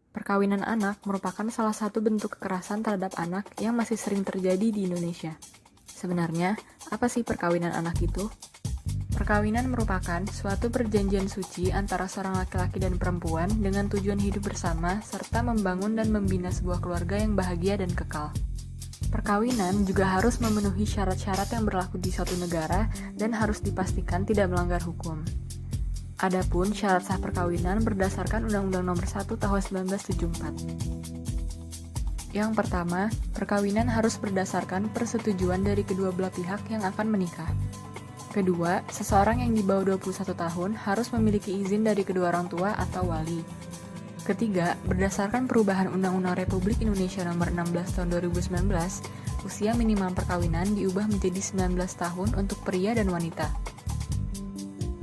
Perkawinan anak merupakan salah satu bentuk kekerasan terhadap anak yang masih sering terjadi di Indonesia. Sebenarnya, apa sih perkawinan anak itu? Perkawinan merupakan suatu perjanjian suci antara seorang laki-laki dan perempuan dengan tujuan hidup bersama serta membangun dan membina sebuah keluarga yang bahagia dan kekal. Perkawinan juga harus memenuhi syarat-syarat yang berlaku di suatu negara dan harus dipastikan tidak melanggar hukum. Adapun syarat sah perkawinan berdasarkan Undang-Undang Nomor 1 Tahun 1974. Yang pertama, perkawinan harus berdasarkan persetujuan dari kedua belah pihak yang akan menikah. Kedua, seseorang yang di bawah 21 tahun harus memiliki izin dari kedua orang tua atau wali. Ketiga, berdasarkan perubahan Undang-Undang Republik Indonesia Nomor 16 Tahun 2019, usia minimal perkawinan diubah menjadi 19 tahun untuk pria dan wanita.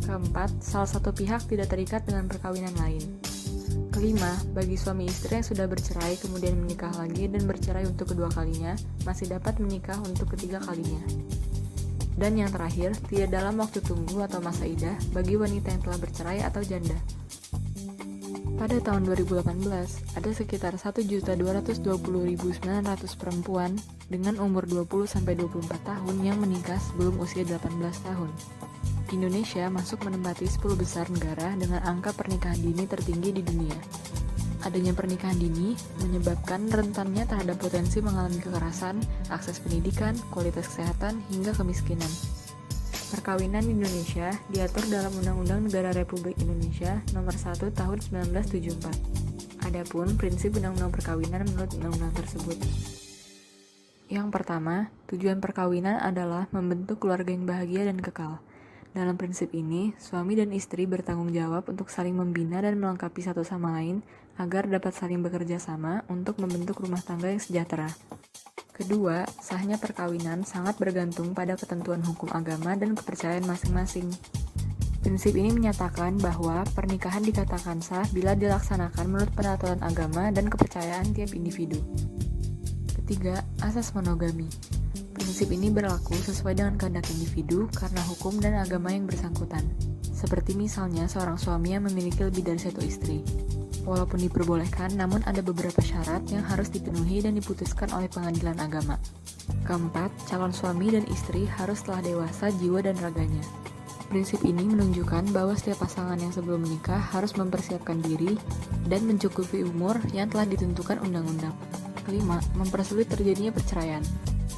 Keempat, salah satu pihak tidak terikat dengan perkawinan lain. Kelima, bagi suami istri yang sudah bercerai kemudian menikah lagi dan bercerai untuk kedua kalinya, masih dapat menikah untuk ketiga kalinya. Dan yang terakhir, tidak dalam waktu tunggu atau masa idah bagi wanita yang telah bercerai atau janda. Pada tahun 2018, ada sekitar 1.220.900 perempuan dengan umur 20-24 tahun yang menikah sebelum usia 18 tahun. Indonesia masuk menempati 10 besar negara dengan angka pernikahan dini tertinggi di dunia. Adanya pernikahan dini menyebabkan rentannya terhadap potensi mengalami kekerasan, akses pendidikan, kualitas kesehatan, hingga kemiskinan. Perkawinan di Indonesia diatur dalam Undang-Undang Negara Republik Indonesia Nomor 1 Tahun 1974. Adapun prinsip undang-undang perkawinan menurut undang-undang tersebut. Yang pertama, tujuan perkawinan adalah membentuk keluarga yang bahagia dan kekal. Dalam prinsip ini, suami dan istri bertanggung jawab untuk saling membina dan melengkapi satu sama lain agar dapat saling bekerja sama untuk membentuk rumah tangga yang sejahtera. Kedua, sahnya perkawinan sangat bergantung pada ketentuan hukum agama dan kepercayaan masing-masing. Prinsip ini menyatakan bahwa pernikahan dikatakan sah bila dilaksanakan menurut peraturan agama dan kepercayaan tiap individu. Ketiga, asas monogami. Prinsip ini berlaku sesuai dengan kehendak individu karena hukum dan agama yang bersangkutan. Seperti misalnya seorang suami yang memiliki lebih dari satu istri. Walaupun diperbolehkan, namun ada beberapa syarat yang harus dipenuhi dan diputuskan oleh pengadilan agama. Keempat, calon suami dan istri harus telah dewasa jiwa dan raganya. Prinsip ini menunjukkan bahwa setiap pasangan yang sebelum menikah harus mempersiapkan diri dan mencukupi umur yang telah ditentukan undang-undang. Kelima, mempersulit terjadinya perceraian.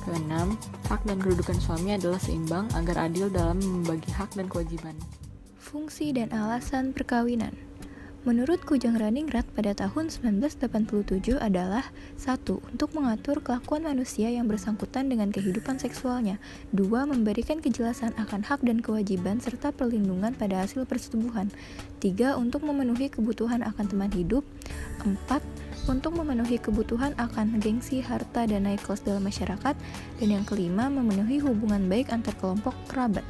Keenam, hak dan kedudukan suami adalah seimbang agar adil dalam membagi hak dan kewajiban. Fungsi dan alasan perkawinan. Menurut Kujang Raningrat pada tahun 1987 adalah 1. Untuk mengatur kelakuan manusia yang bersangkutan dengan kehidupan seksualnya. 2. Memberikan kejelasan akan hak dan kewajiban serta perlindungan pada hasil persetubuhan. 3. Untuk memenuhi kebutuhan akan teman hidup. 4. Untuk memenuhi kebutuhan akan gengsi, harta, dan naik kelas dalam masyarakat. Dan yang kelima, memenuhi hubungan baik antar kelompok kerabat.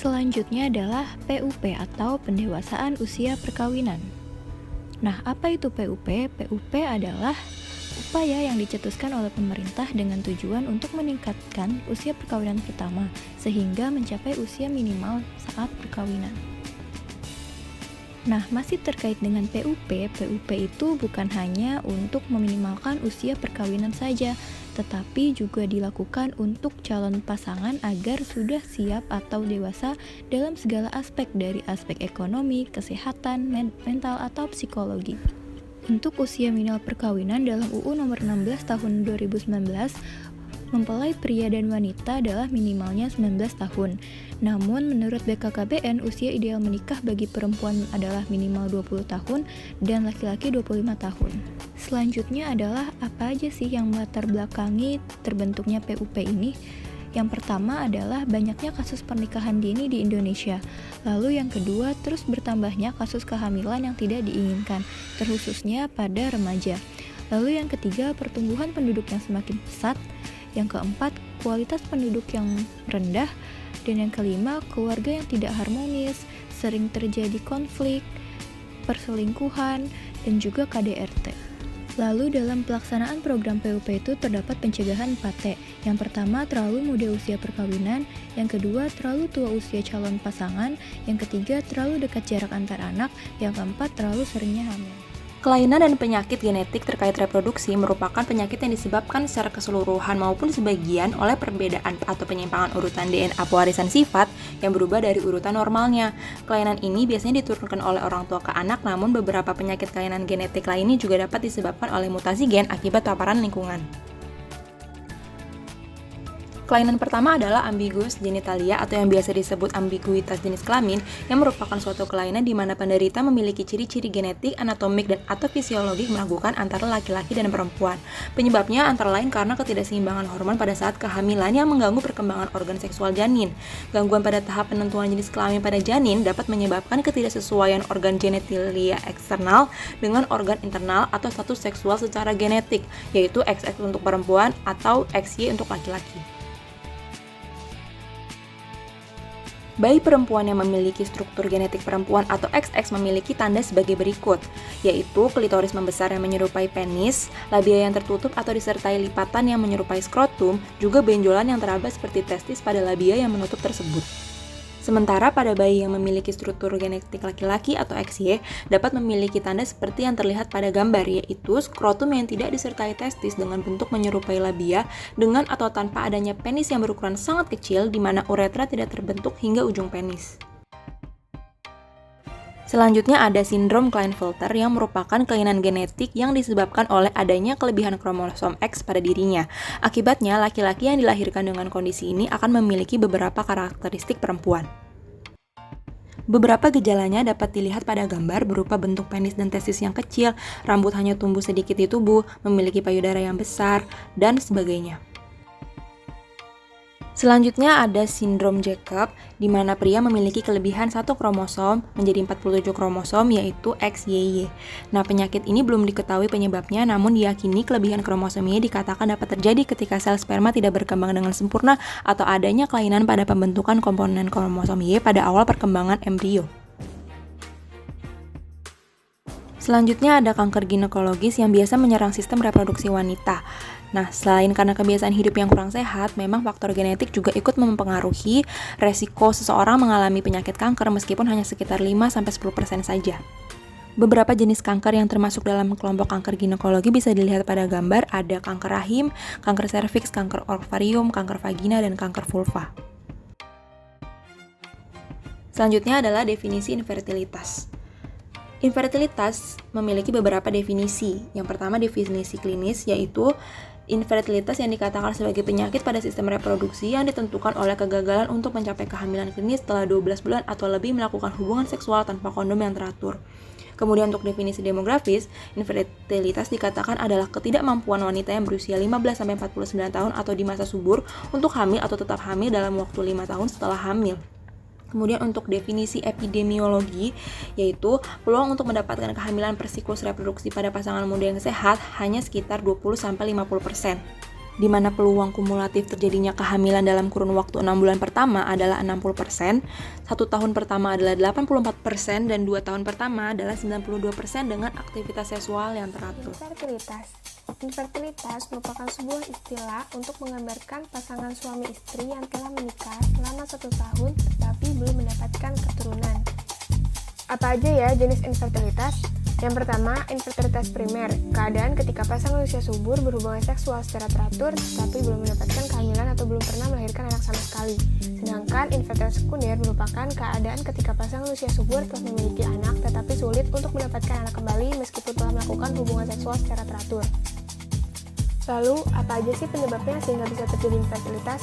Selanjutnya adalah PUP atau pendewasaan usia perkawinan. Nah, apa itu PUP? PUP adalah upaya yang dicetuskan oleh pemerintah dengan tujuan untuk meningkatkan usia perkawinan pertama sehingga mencapai usia minimal saat perkawinan. Nah, masih terkait dengan PUP, PUP itu bukan hanya untuk meminimalkan usia perkawinan saja, tetapi juga dilakukan untuk calon pasangan agar sudah siap atau dewasa dalam segala aspek dari aspek ekonomi, kesehatan, mental, atau psikologi. Untuk usia minimal perkawinan dalam UU Nomor 16 Tahun 2019, mempelai pria dan wanita adalah minimalnya 19 tahun. Namun menurut BKKBN, usia ideal menikah bagi perempuan adalah minimal 20 tahun dan laki-laki 25 tahun. Selanjutnya adalah apa aja sih yang melatar belakangi terbentuknya PUP ini? Yang pertama adalah banyaknya kasus pernikahan dini di Indonesia. Lalu yang kedua, terus bertambahnya kasus kehamilan yang tidak diinginkan, terkhususnya pada remaja. Lalu yang ketiga, pertumbuhan penduduk yang semakin pesat. Yang keempat, kualitas penduduk yang rendah. Dan yang kelima, keluarga yang tidak harmonis, sering terjadi konflik, perselingkuhan, dan juga KDRT. Lalu dalam pelaksanaan program PUP itu terdapat pencegahan 4T. Yang pertama, terlalu muda usia perkawinan. Yang kedua, terlalu tua usia calon pasangan. Yang ketiga, terlalu dekat jarak antar anak. Yang keempat, terlalu seringnya hamil. Kelainan dan penyakit genetik terkait reproduksi merupakan penyakit yang disebabkan secara keseluruhan maupun sebagian oleh perbedaan atau penyimpangan urutan DNA pewarisan sifat yang berubah dari urutan normalnya. Kelainan ini biasanya diturunkan oleh orang tua ke anak, namun beberapa penyakit kelainan genetik lainnya juga dapat disebabkan oleh mutasi gen akibat paparan lingkungan. Kelainan pertama adalah ambiguous genitalia atau yang biasa disebut ambiguitas jenis kelamin, yang merupakan suatu kelainan di mana penderita memiliki ciri-ciri genetik, anatomik, dan atau fisiologik meragukan antara laki-laki dan perempuan. Penyebabnya antara lain karena ketidakseimbangan hormon pada saat kehamilan yang mengganggu perkembangan organ seksual janin. Gangguan pada tahap penentuan jenis kelamin pada janin dapat menyebabkan ketidaksesuaian organ genitalia eksternal dengan organ internal atau status seksual secara genetik, yaitu XX untuk perempuan atau XY untuk laki-laki. Bayi perempuan yang memiliki struktur genetik perempuan atau XX memiliki tanda sebagai berikut, yaitu klitoris membesar yang menyerupai penis, labia yang tertutup atau disertai lipatan yang menyerupai skrotum, juga benjolan yang teraba seperti testis pada labia yang menutup tersebut. Sementara pada bayi yang memiliki struktur genetik laki-laki atau XY dapat memiliki tanda seperti yang terlihat pada gambar, yaitu skrotum yang tidak disertai testis dengan bentuk menyerupai labia dengan atau tanpa adanya penis yang berukuran sangat kecil di mana uretra tidak terbentuk hingga ujung penis. Selanjutnya ada sindrom Klinefelter yang merupakan kelainan genetik yang disebabkan oleh adanya kelebihan kromosom X pada dirinya. Akibatnya, laki-laki yang dilahirkan dengan kondisi ini akan memiliki beberapa karakteristik perempuan. Beberapa gejalanya dapat dilihat pada gambar berupa bentuk penis dan testis yang kecil, rambut hanya tumbuh sedikit di tubuh, memiliki payudara yang besar, dan sebagainya. Selanjutnya ada sindrom Jacob, di mana pria memiliki kelebihan 1 kromosom menjadi 47 kromosom, yaitu XYY. Nah, penyakit ini belum diketahui penyebabnya, namun diyakini kelebihan kromosom Y dikatakan dapat terjadi ketika sel sperma tidak berkembang dengan sempurna atau adanya kelainan pada pembentukan komponen kromosom Y pada awal perkembangan embrio. Selanjutnya ada kanker ginekologis yang biasa menyerang sistem reproduksi wanita. Nah, selain karena kebiasaan hidup yang kurang sehat, memang faktor genetik juga ikut mempengaruhi resiko seseorang mengalami penyakit kanker meskipun hanya sekitar 5-10% saja. Beberapa jenis kanker yang termasuk dalam kelompok kanker ginekologi bisa dilihat pada gambar, ada kanker rahim, kanker serviks, kanker ovarium, kanker vagina, dan kanker vulva. Selanjutnya adalah definisi infertilitas. Infertilitas memiliki beberapa definisi. Yang pertama, definisi klinis, yaitu infertilitas yang dikatakan sebagai penyakit pada sistem reproduksi yang ditentukan oleh kegagalan untuk mencapai kehamilan klinis setelah 12 bulan atau lebih melakukan hubungan seksual tanpa kondom yang teratur. Kemudian untuk definisi demografis, infertilitas dikatakan adalah ketidakmampuan wanita yang berusia 15-49 tahun atau di masa subur untuk hamil atau tetap hamil dalam waktu 5 tahun setelah hamil. Kemudian untuk definisi epidemiologi, yaitu peluang untuk mendapatkan kehamilan per siklus reproduksi pada pasangan muda yang sehat hanya sekitar 20-50%, di mana peluang kumulatif terjadinya kehamilan dalam kurun waktu 6 bulan pertama adalah 60%, 1 tahun pertama adalah 84%, dan 2 tahun pertama adalah 92% dengan aktivitas seksual yang teratur. Infertilitas merupakan sebuah istilah untuk menggambarkan pasangan suami istri yang telah menikah selama 1 tahun tetapi belum mendapatkan keturunan. Apa aja ya jenis infertilitas? Yang pertama, infertilitas primer, keadaan ketika pasangan usia subur berhubungan seksual secara teratur tetapi belum mendapatkan kehamilan atau belum pernah melahirkan anak sama sekali. Sedangkan infertilitas sekunder merupakan keadaan ketika pasangan usia subur telah memiliki anak tetapi sulit untuk mendapatkan anak kembali meskipun telah melakukan hubungan seksual secara teratur. Lalu, apa aja sih penyebabnya sehingga bisa terjadi infertilitas?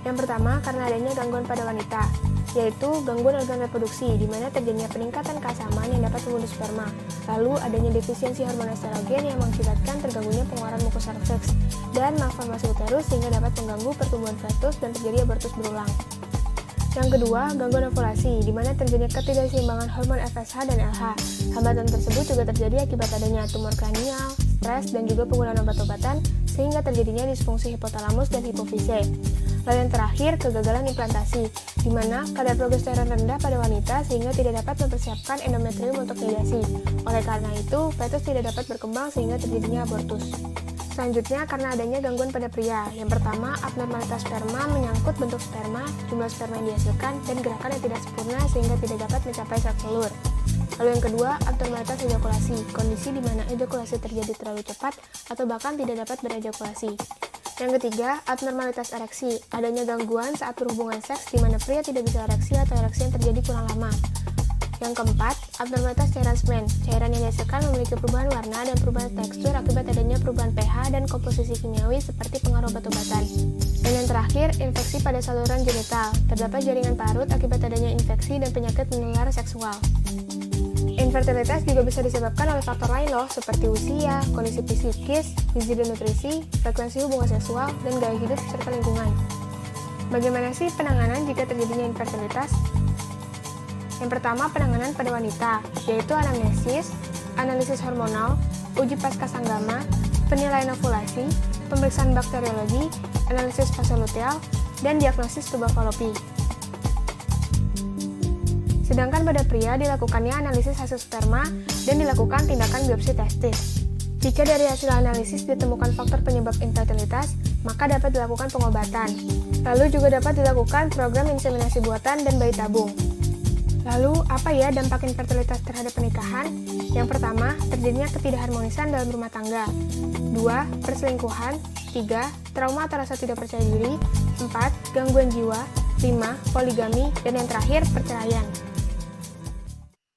Yang pertama, karena adanya gangguan pada wanita, yaitu gangguan organ reproduksi, di mana terjadinya peningkatan keasaman yang dapat membunuh sperma. Lalu, adanya defisiensi hormon estrogen yang mengakibatkan terganggunya pengeluaran mukosa refleks dan malformasi uterus sehingga dapat mengganggu pertumbuhan fetus dan terjadi abortus berulang. Yang kedua, gangguan ovulasi, di mana terjadinya ketidakseimbangan hormon FSH dan LH. Hambatan tersebut juga terjadi akibat adanya tumor kranial, stres, dan juga penggunaan obat-obatan, sehingga terjadinya disfungsi hipotalamus dan hipofise. Lalu yang terakhir, kegagalan implantasi, di mana kadar progesteron rendah pada wanita sehingga tidak dapat mempersiapkan endometrium untuk nidasi. Oleh karena itu, fetus tidak dapat berkembang sehingga terjadinya abortus. Selanjutnya, karena adanya gangguan pada pria. Yang pertama, abnormalitas sperma menyangkut bentuk sperma, jumlah sperma yang dihasilkan, dan gerakan yang tidak sempurna sehingga tidak dapat mencapai sel telur. Lalu yang kedua, abnormalitas ejakulasi, kondisi di mana ejakulasi terjadi terlalu cepat atau bahkan tidak dapat berejakulasi. Yang ketiga, abnormalitas ereksi, adanya gangguan saat berhubungan seks di mana pria tidak bisa ereksi atau ereksi yang terjadi kurang lama. Yang keempat, abnormalitas cairan semen, cairan yang dihasilkan memiliki perubahan warna dan perubahan tekstur akibat adanya perubahan pH dan komposisi kimiawi seperti pengaruh obat-obatan. Dan yang terakhir, infeksi pada saluran genital, terdapat jaringan parut akibat adanya infeksi dan penyakit menular seksual. Infertilitas juga bisa disebabkan oleh faktor lain loh, seperti usia, kondisi psikis, gizi dan nutrisi, frekuensi hubungan seksual, dan gaya hidup serta lingkungan. Bagaimana sih penanganan jika terjadinya infertilitas? Yang pertama, penanganan pada wanita, yaitu anamnesis, analisis hormonal, uji pascasanggama, penilaian ovulasi, pemeriksaan bakteriologi, analisis fase luteal, dan diagnosis tuba falopi. Sedangkan pada pria dilakukannya analisis hasil sperma dan dilakukan tindakan biopsi testis. Jika dari hasil analisis ditemukan faktor penyebab infertilitas, maka dapat dilakukan pengobatan. Lalu juga dapat dilakukan program inseminasi buatan dan bayi tabung. Lalu, apa ya dampak infertilitas terhadap pernikahan? Yang pertama, terjadinya ketidakharmonisan dalam rumah tangga. 2. Perselingkuhan. 3. Trauma atau rasa tidak percaya diri. 4. Gangguan jiwa. 5. Poligami. Dan yang terakhir, perceraian.